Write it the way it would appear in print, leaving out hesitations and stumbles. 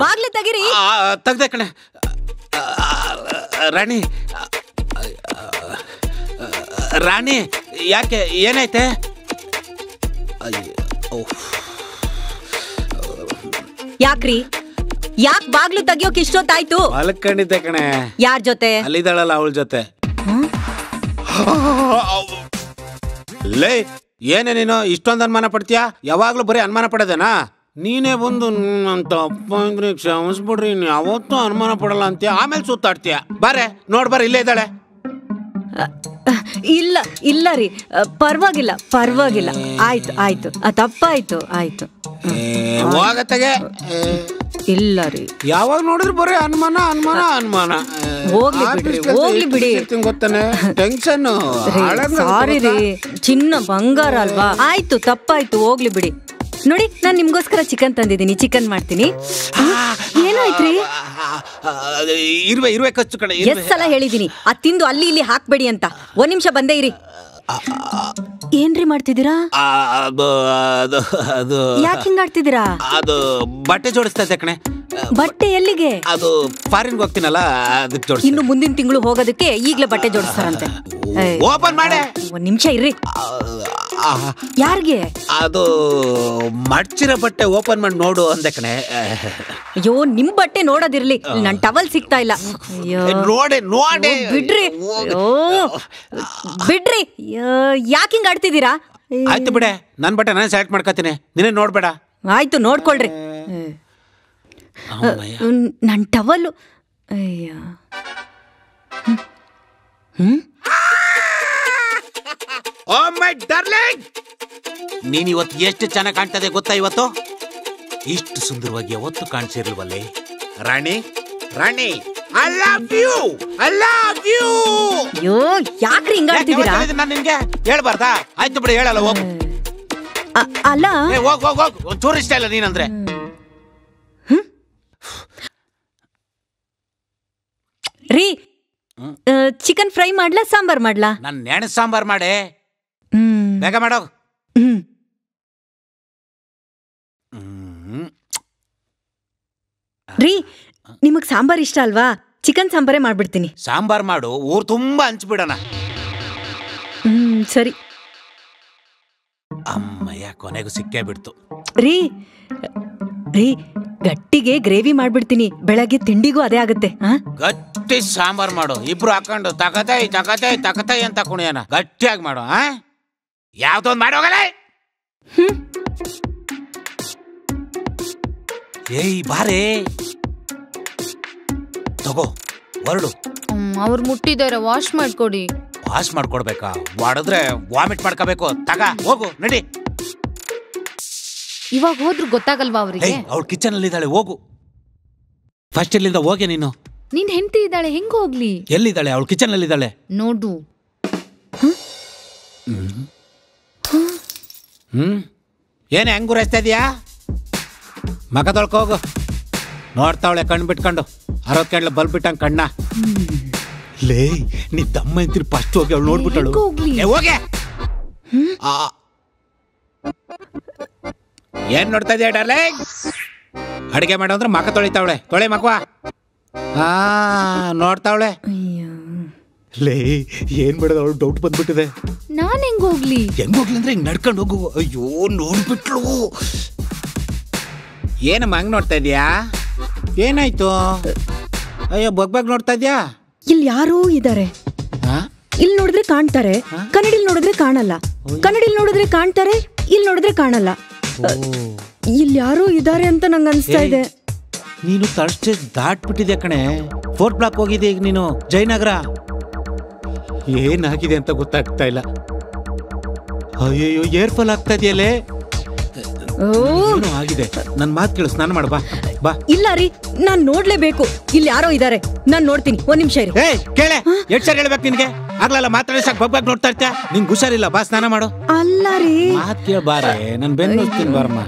ಬಾಗ್ಲಿ ತೆಗಿರಿ. ತೆಗ್ದೆ ಕಣೆ. ರಾಣಿ ರಾಣಿ ಯಾಕೆ ಏನಾಯ್ತೆ? ಯಾಕ್ರಿ ಯಾಕೆ ಬಾಗ್ಲು ತೆಗಿಯೋಕೆ ಇಷ್ಟೊತ್ತಾಯ್ತು? ಮಲ್ಕೊಂಡಿದ್ದೆ ಕಣೆ. ಯಾರ ಜೊತೆ? ಅಲ್ಲಿದ್ದಾಳಲ್ಲ ಅವಳ ಜೊತೆ. ಲೇ ಏನೇ ನೀನು ಇಷ್ಟೊಂದು ಅನುಮಾನ ಪಡ್ತೀಯಾ? ಯಾವಾಗ್ಲೂ ಬರೀ ಅನುಮಾನ ಪಡೋದೇನಾ? ನೀನೇ ಬಂದು ಅಂತ ಅಪ್ಪ ಅಂದ್ರೆ ಕ್ಷಮಿಸ್ಬಿಡ್ರಿ, ಯಾವತ್ತೂ ಅನುಮಾನ ಪಡಲ್ಲ ಅಂತೀಯ, ಆಮೇಲೆ ಸುತ್ತಾಡ್ತೀಯ. ಬಾರೆ ನೋಡ್ಬಾರ ಇಲ್ಲೇ ಇದ್ದಾಳೆ. ಇಲ್ಲ ಇಲ್ಲ ರೀ, ಪರವಾಗಿಲ್ಲ ಪರವಾಗಿಲ್ಲ, ಆಯ್ತು ಆಯ್ತು, ತಪ್ಪಾಯ್ತು, ಆಯ್ತು. ಹೋಗತ್ತಗೆ. ಇಲ್ಲ ರೀ, ಯಾವಾಗ ನೋಡಿದ್ರು ಬರೀ ಅನುಮಾನ ಅನುಮಾನ ಅನುಮಾನ. ಹೋಗ್ಲಿ ಬಿಡ್ರಿ, ಹೋಗ್ಲಿ ಬಿಡಿ. ಗೊತ್ತಾನೆ ಟೆನ್ಷನ್. ಸಾರಿ ರೀ, ಚಿನ್ನ ಬಂಗಾರ ಅಲ್ವಾ? ಆಯ್ತು ತಪ್ಪಾಯ್ತು, ಹೋಗ್ಲಿ ಬಿಡಿ. ನೋಡಿ ನಾನ್ ನಿಮ್ಗೋಸ್ಕರ ಚಿಕನ್ ತಂದಿದ್ದೀನಿ, ಚಿಕನ್ ಮಾಡ್ತೀನಿ. ಏನಾಯ್ತ್ರಿ? ಇರುವೆ ಕಚ್ಚು ಕಡೆ. ಎಷ್ಟ್ ಸಲ ಹೇಳಿದೀನಿ ಅದ್ ತಿಂದು ಅಲ್ಲಿ ಇಲ್ಲಿ ಹಾಕ್ಬೇಡಿ ಅಂತ. ಒಂದ್ ನಿಮಿಷ ಬಂದೇ ಇರಿ. ಏನ್ರಿ ಮಾಡ್ತಿದ್ದೀರಾ? ಅದು ಯಾಕೆ ಹಿಂಗಾಡ್ತಿದ್ದೀರಾ? ಅದು ಬಟ್ಟೆ ಜೋಡಿಸ್ತಾ ಇದ್ದೆ ಕಣೆ. ಬಟ್ಟೆ ಎಲ್ಲಿಗೆ? ಅದು ಫಾರಿನ್ಗೆ ಹೋಗ್ತೀನಲ್ಲ ಅದಕ್ಕೆ ಜೋಡಿಸ್. ಇನ್ನು ಮುಂದಿನ ತಿಂಗಳು ಹೋಗೋದಕ್ಕೆ ಈಗ್ಲೇ ಬಟ್ಟೆ ಜೋಡಿಸ್ತಾರಂತೆ. ಓಪನ್ ಮಾಡೆ. ಒಂದ್ ನಿಮಿಷ ಇರ್ರಿ. ಯಾರಿಗೆ? ಅದು ಮಡ್ಚಿರೋ ಬಟ್ಟೆ ಓಪನ್ ಮಾಡಿ ನೋಡು ಅಂದೆ ಕಣೆ. ಅಯ್ಯೋ ನಿಮ್ ಬಟ್ಟೆ ನೋಡೋದಿರ್ಲಿ, ನನ್ ಟವಲ್ ಸಿಗ್ತಾ ಇಲ್ಲ. ನೋಡಿ ನೋಡಿ ಬಿಡ್ರಿ, ಬಿಡ್ರಿ, ಯಾಕೆ ಹಿಂಗ ಆಡ್ತಿದ್ದೀರಾ? ಆಯ್ತು ಬಿಡೆ, ನನ್ ಬಟ್ಟೆ ನಾನು ಸೆಲೆಕ್ಟ್ ಮಾಡ್ಕೊತೀನಿ, ನೀನೇ ನೋಡ್ಬೇಡ. ಆಯ್ತು ನೋಡ್ಕೊಳ್ರಿ. ನನ್ ಟವಲ್. ಅಯ್ಯ ಓ ಮೈ ಡಾರ್ಲಿಂಗ್, ನೀನ್ ಇವತ್ತು ಎಷ್ಟು ಚೆನ್ನಾಗಿ ಕಾಣ್ತದೆ ಗೊತ್ತಾ? ಇವತ್ತು ಇಷ್ಟು ಸುಂದರವಾಗಿ ಯಾವತ್ತು ಕಾಣಿಸಿರ್ಲಿವಲ್ಲೇ Rani. Rani I love you, I love you. ಅಯ್ಯೋ ಯಾಕ್ರಿ ಹಿಂಗಾಡ್ತಿದ್ದೀರಾ? ನಾನು ನಿನ್ಗೆ ಹೇಳ್ಬಾರ್ದಾ? ಆಯ್ತು ಬಿಡಿ, ಹೇಳಲ್ಲ ಹೋಗು. ಅಲ್ಲ ಹೋಗ್ ಹೋಗ್ ಹೋಗ್, ಒಂಚೂರು ಇಷ್ಟ ಇಲ್ಲ ನೀನಂದ್ರೆ. ರೀ, ಚಿಕನ್ ಫ್ರೈ ಮಾಡ್ಲಾ ಸಾಂಬಾರ್ ಮಾಡ್ಲಾ? ನಾನು ನೆನೆ ಸಾಂಬಾರ್ ಮಾಡೆ. ಬೇಗ ಮಾಡೋ. ರೀ, ನಿಮಗ್ ಸಾಂಬಾರ್ ಇಷ್ಟ ಅಲ್ವಾ? ಚಿಕನ್ ಸಾಂಬಾರೇ ಮಾಡ್ಬಿಡ್ತೀನಿ. ಸಾಂಬಾರ್ ಮಾಡು, ಊರ್ ತುಂಬಾ ಹಂಚ್ಬಿಡೋಣ. ಸರಿ. ಅಮ್ಮಯ್ಯ, ಕೊನೆಗೂ ಸಿಕ್ಕೇ ಬಿಡ್ತು. ರೀ ರೀ, ಗಟ್ಟಿಗೆ ಗ್ರೇವಿ ಮಾಡ್ಬಿಡ್ತೀನಿ, ಬೆಳಗ್ಗೆ ತಿಂಡಿಗೂ ಅದೇ ಆಗುತ್ತೆ. ಗಟ್ಟಿ ಸಾಂಬಾರ್ ಮಾಡು, ಇಬ್ರು ಹಾಕೊಂಡು ತಕತೈ ತಕತೈ ತಕತೈ ಅಂತ ಕುಣಿಯೋಣ. ಗಟ್ಟಿಯಾಗಿ ಮಾಡು. ಯಾವ್ದೊಂದು ಮಾಡೋಗಲ್ಲ. ಏಯ್ ಬಾರೇ, ತಗೋ ಹೊರಡು. ಅವ್ರು ಮುಟ್ಟಿದ್ದಾರೆ, ವಾಶ್ ಮಾಡ್ಕೊಡಿ. ವಾಶ್ ಮಾಡ್ಕೊಡ್ಬೇಕಾ? ಮಾಡಿದ್ರೆ ವಾಮಿಟ್ ಮಾಡ್ಕೋಬೇಕು. ತಗ ಹೋಗು, ನಡಿ. ಇವಾಗ ಹೋದ್ರು ಗೊತ್ತಾಗಲ್ವಾ ಅವ್ರಿಗೆ? ಅವಳು ಕಿಚನ್ ಅಲ್ಲಿ ಇದ್ದಾಳೆ, ಹೋಗು. ಫಸ್ಟ್ ಇಲ್ಲಿಂದ ಹೋಗಿ ನೀನು. ನಿನ್ ಹೆಂಡತಿ ಇದ್ದಾಳೆ, ಹೆಂಗ ಹೋಗ್ಲಿ? ಎಲ್ಲಿದ್ದಾಳೆ? ಅವಳು ಕಿಚನ್ ಅಲ್ಲಿ ಇದ್ದಾಳೆ ನೋಡು. ಏನೇ ಹೆಂಗ್ ಗುರಾಯಿಸ್ತಾ ಇದೀಯಾ? ಮಗ ತೊಳ್ಕೊ ಹೋಗು. ನೋಡ್ತಾವಳೆ ಕಣ್ ಬಿಟ್ಕೊಂಡು, 60 ಕೆಂಡ್ಲ ಬಲ್ಬ್ ಬಿಟ್ಟಂಗ್ ಕಣ್ಣ. ಲೇ ನೀ ದಮ್ಮ ಅಂತೀರಿ, ಫಸ್ಟ್ ಹೋಗಿ ಅವಳು ನೋಡ್ಬಿಟ್ಟಳು. ಹೋಗೆ. ಏನ್ ನೋಡ್ತಾ ಇದೀಯ ಡಾರ್ಲಿಂಗ್? ಅಡಿಗೆ ಮಾಡೋ ಅಂದ್ರೆ ಮಕ ತೊಳಿತಾವಳೆ. ತೊಳೆ ಮಕ್ವಾ. ನೋಡ್ತಾವಳೆ. ಲೇ ಏನ್ ಮಾಡೋದು? ಅವಳು ಡೌಟ್ ಬಂದ್ಬಿಟ್ಟಿದೆ. ನಾನ್ ಹೆಂಗ್ ಹೋಗ್ಲಿ? ಹೆಂಗ್ ಹೋಗ್ಲಿ ಅಂದ್ರೆ ಹಿಂಗ್ ನಡ್ಕೊಂಡು ಹೋಗು. ಅಯ್ಯೋ ನೋಡ್ಬಿಟ್ಲು. ಏನಮ್ಮ ಹಂಗ್ ನೋಡ್ತಾ ಇದೀಯಾ? ಏನಾಯ್ತು? ಅಯ್ಯೋ ಬಗ್ ನೋಡ್ತಾ ಇದ್ಯಾ? ಇಲ್ಲಿ ಯಾರೋ ಇದ್ದಾರೆ. ಇಲ್ಲಿ ನೋಡಿದ್ರೆ ಕಾಣ್ತಾರೆ, ಕನ್ನಡಿಲ್ ನೋಡಿದ್ರೆ ಕಾಣಲ್ಲ. ಕನ್ನಡಿಲ್ ನೋಡಿದ್ರೆ ಕಾಣ್ತಾರೆ, ಇಲ್ಲಿ ನೋಡಿದ್ರೆ ಕಾಣಲ್ಲ. ಇಲ್ಲಿ ಯಾರೋ ಇದ್ದಾರೆ ಅಂತ ನಂಗೆ ಅನ್ಸ್ತಾ ಇದೆ. ನೀನು ಥರ್ಡ್ ಸ್ಟೇಜ್ ದಾಟ್ಬಿಟ್ಟಿದೆ ಕಣೆ. 4th ಬ್ಲಾಕ್ ಹೋಗಿದೆ ಈಗ ನೀನು, ಜಯನಗರ. ಏನಾಗಿದೆ ಅಂತ ಗೊತ್ತಾಗ್ತಾ ಇಲ್ಲ. ಅಯ್ಯೋ ಏರ್ ಫಾಲ್ ಆಗ್ತಾ ಇದೆಯಲ್ಲೇ. ಆಗಿದೆ. ನನ್ ಮಾತು ಕೇಳು, ಸ್ನಾನ ಮಾಡ ಬಾ ಬಾ. ಇಲ್ಲ ರೀ, ನಾನ್ ನೋಡ್ಲೇಬೇಕು. ಇಲ್ಲಿ ಯಾರೋ ಇದ್ದಾರೆ, ನಾನ್ ನೋಡ್ತೀನಿ. ಒಂದ್ ನಿಮಿಷ ಇರಿ. ಕೇಳೆ, ಎಷ್ಟ್ ಸರಿ ಹೇಳ್ಬೇಕು ನಿನ್ಗೆ? ಆಗ್ಲಲ್ಲ ಮಾತಾಡಿ ಸಾಕು, ಬಗ್ ನೋಡ್ತಾ ಇರ್ತೀಯ. ನಿಂಗೆ ಹುಷಾರಿಲ್ಲ, ಬಾ ಸ್ನಾನ ಮಾಡು. ಅಲ್ಲ ರೀ, ಮಾತ್ ಕೇಳ ಬಾರೆ, ನನ್ ಬೆನ್ನು ಬಾರಮ್ಮ.